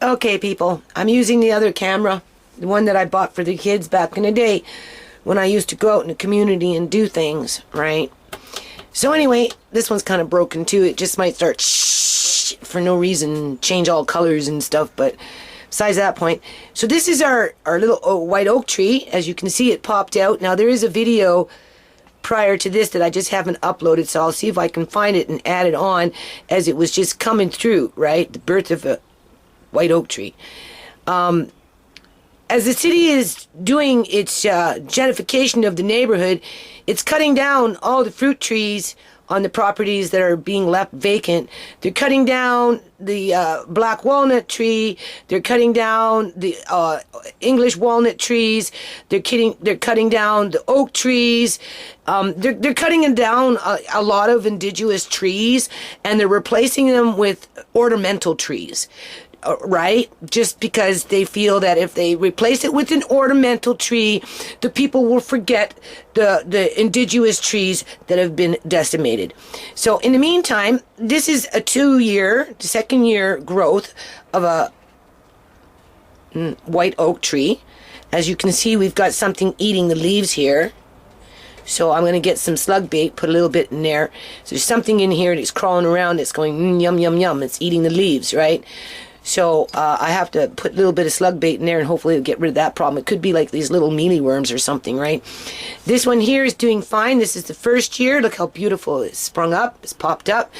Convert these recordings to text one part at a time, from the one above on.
Okay, people, I'm using the other camera, the one that I bought for the kids back in the day when I used to go out in the community and do things, right? So anyway, this one's kind of broken too. It just might start for no reason, change all colors and stuff, but besides that point. So this is our little white oak tree. As you can see, it popped out. Now there is a video prior to this that I just haven't uploaded, so I'll see if I can find it and add it on as it was just coming through, right? The birth of a white oak tree. As the city is doing its gentrification of the neighborhood, it's cutting down all the fruit trees on the properties that are being left vacant. They're cutting down the black walnut tree. They're cutting down the English walnut trees. They're cutting down the oak trees. They're cutting down a lot of indigenous trees, and they're replacing them with ornamental trees. Right? Just because they feel that if they replace it with an ornamental tree, the people will forget the indigenous trees that have been decimated. So in the meantime, this is a 2-year, second year growth of a white oak tree. As you can see, we've got something eating the leaves here. So I'm going to get some slug bait, put a little bit in there. So there's something in here that's crawling around that's going yum, yum, yum. It's eating the leaves, right? So I have to put a little bit of slug bait in there and hopefully it'll get rid of that problem. It could be like these little mealyworms or something, right? This one here is doing fine. This is the first year. Look how beautiful it's sprung up. It's popped up.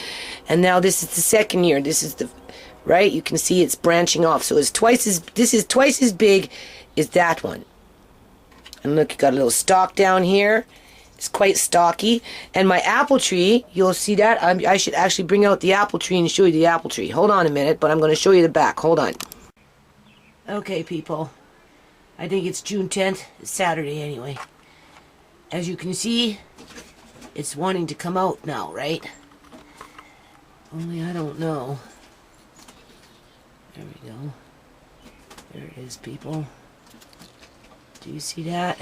And now this is the second year. This is the, right? You can see it's branching off. So it's this is twice as big as that one. And look, you got a little stalk down here. It's quite stocky. And my apple tree, you'll see that. I should actually bring out the apple tree and show you the apple tree. Hold on a minute, but I'm going to show you the back. Hold on. Okay, people. I think it's June 10th. It's Saturday anyway. As you can see, it's wanting to come out now, right? Only I don't know. There we go. There it is, people. Do you see that?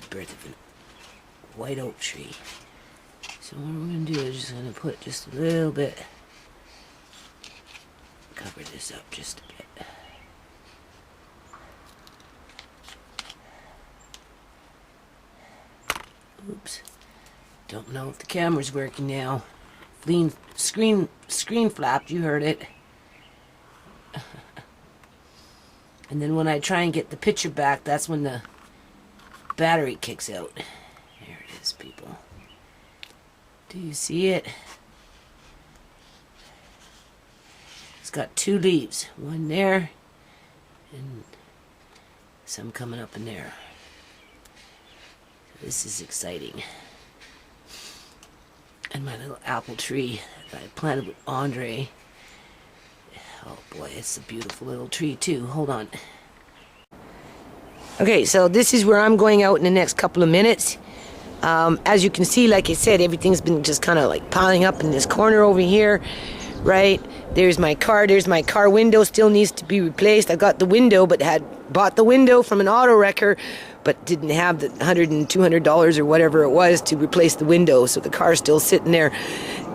Birth of a white oak tree. So what we're going to do is just going to put just a little bit, cover this up just a bit. Oops. Don't know if the camera's working now. Screen flapped, you heard it. And then when I try and get the picture back, that's when the battery kicks out. There it is, people. Do you see it? It's got 2 leaves. One there, and some coming up in there. This is exciting. And my little apple tree that I planted with Andre. Oh boy, it's a beautiful little tree too. Hold on. Okay, so this is where I'm going out in the next couple of minutes. As you can see, like I said, everything's been just kind of like piling up in this corner over here, right? There's my car window still needs to be replaced. I got the window, but had bought the window from an auto wrecker, but didn't have the $100 and $200 or whatever it was to replace the window, so the car's still sitting there.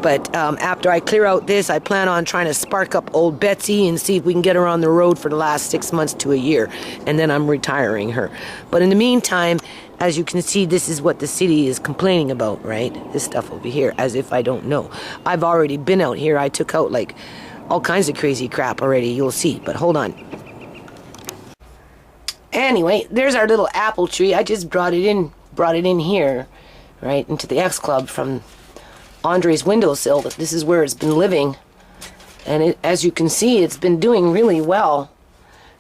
But after I clear out this, I plan on trying to spark up old Betsy and see if we can get her on the road for the last 6 months to a year, and then I'm retiring her. But in the meantime, as you can see, this is what the city is complaining about, right? This stuff over here, as if I don't know. I've already been out here. I took out like all kinds of crazy crap already, you'll see. But hold on. Anyway, there's our little apple tree. I just brought it in here, right, into the X Club from Andre's windowsill. But this is where it's been living, and as you can see, it's been doing really well.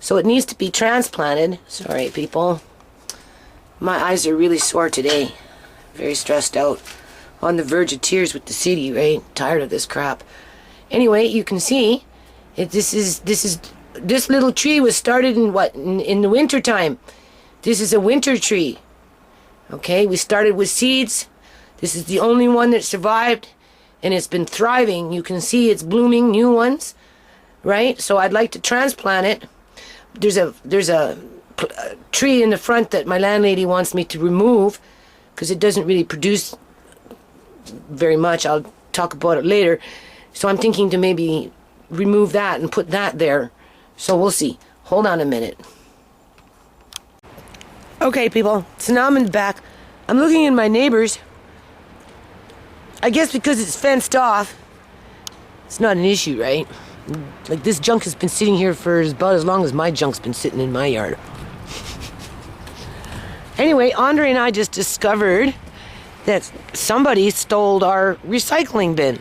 So it needs to be transplanted. Sorry, people. My eyes are really sore today. Very stressed out. On the verge of tears with the city, right? Tired of this crap. Anyway, you can see this little tree was started in what? In the winter time. This is a winter tree. Okay, we started with seeds. This is the only one that survived, and it's been thriving. You can see it's blooming new ones, right? So I'd like to transplant it. There's a tree in the front that my landlady wants me to remove because it doesn't really produce very much. I'll talk about it later. So I'm thinking to maybe remove that and put that there. So we'll see. Hold on a minute. Okay, people. So now I'm in the back. I'm looking in my neighbor's. I guess because it's fenced off, it's not an issue, right? Like, this junk has been sitting here for about as long as my junk's been sitting in my yard. Anyway, Andre and I just discovered that somebody stole our recycling bin.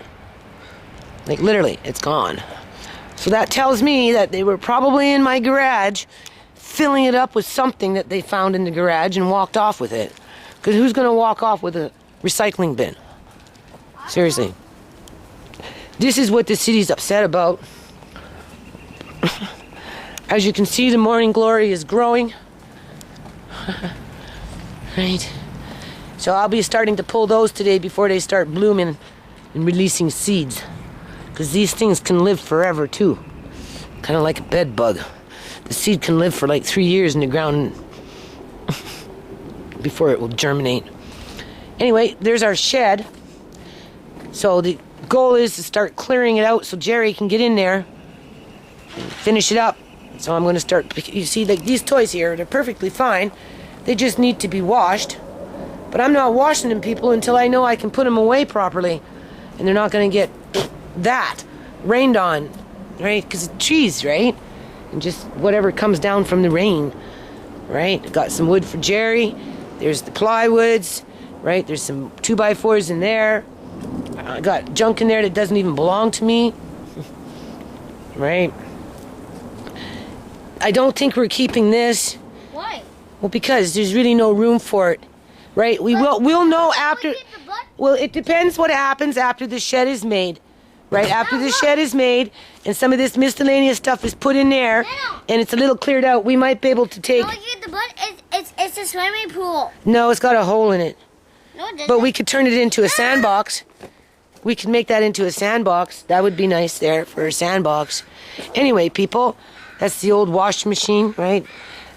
Like, literally, it's gone. So that tells me that they were probably in my garage filling it up with something that they found in the garage and walked off with it. Because who's going to walk off with a recycling bin? Seriously. This is what the city's upset about. As you can see, the morning glory is growing. Right. So I'll be starting to pull those today before they start blooming and releasing seeds. Because these things can live forever too. Kind of like a bed bug. The seed can live for like 3 years in the ground before it will germinate. Anyway, there's our shed. So the goal is to start clearing it out so Jerry can get in there and finish it up. So I'm going to start, you see, like these toys here, they're perfectly fine. They just need to be washed. But I'm not washing them, people, until I know I can put them away properly. And they're not going to get that rained on, right? Because it's trees, right? And just whatever comes down from the rain, right? Got some wood for Jerry. There's the plywoods, right? There's some 2x4s in there. I got junk in there that doesn't even belong to me, right? I don't think we're keeping this. Why? Well, because there's really no room for it, right? We'll know after. Well, it depends what happens after the shed is made, right? After the shed is made and some of this miscellaneous stuff is put in there and it's a little cleared out, we might be able to take. No, look at the butt. It's a swimming pool. No, it's got a hole in it. No, it doesn't. But we could turn it into a sandbox. We could make that into a sandbox. That would be nice there for a sandbox. Anyway, people, that's the old washing machine, right?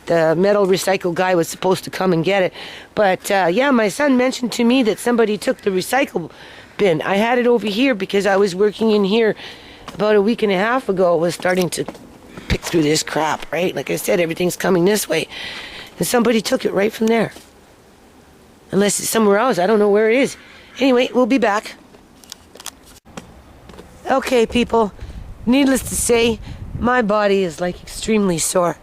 The metal recycle guy was supposed to come and get it. But, yeah, my son mentioned to me that somebody took the recycle bin. I had it over here because I was working in here about a week and a half ago. I was starting to pick through this crap, right? Like I said, everything's coming this way. And somebody took it right from there. Unless it's somewhere else. I don't know where it is. Anyway, we'll be back. Okay, people. Needless to say, my body is like extremely sore.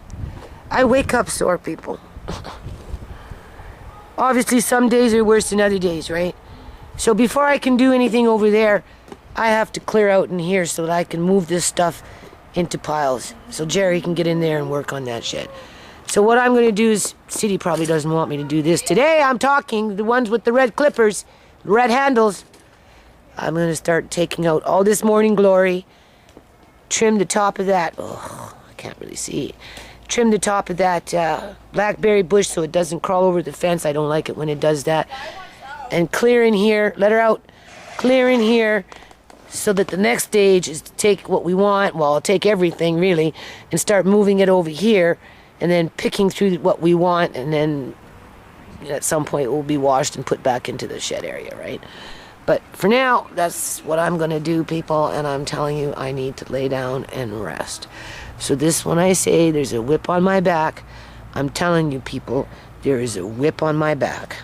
I wake up sore, people. Obviously, some days are worse than other days, right? So before I can do anything over there, I have to clear out in here so that I can move this stuff into piles. So Jerry can get in there and work on that shit. So what I'm going to do is, City probably doesn't want me to do this today. I'm talking the ones with the red clippers, red handles. I'm going to start taking out all this morning glory. Trim the top of that. Oh, I can't really see. Trim the top of that blackberry bush so it doesn't crawl over the fence. I don't like it when it does that. And clear in here. Let her out. Clear in here so that the next stage is to take what we want. Well, I'll take everything, really, and start moving it over here and then picking through what we want, and then at some point it will be washed and put back into the shed area, right? But for now, that's what I'm going to do, people, and I'm telling you, I need to lay down and rest. So this, when I say there's a whip on my back, I'm telling you, people, there is a whip on my back.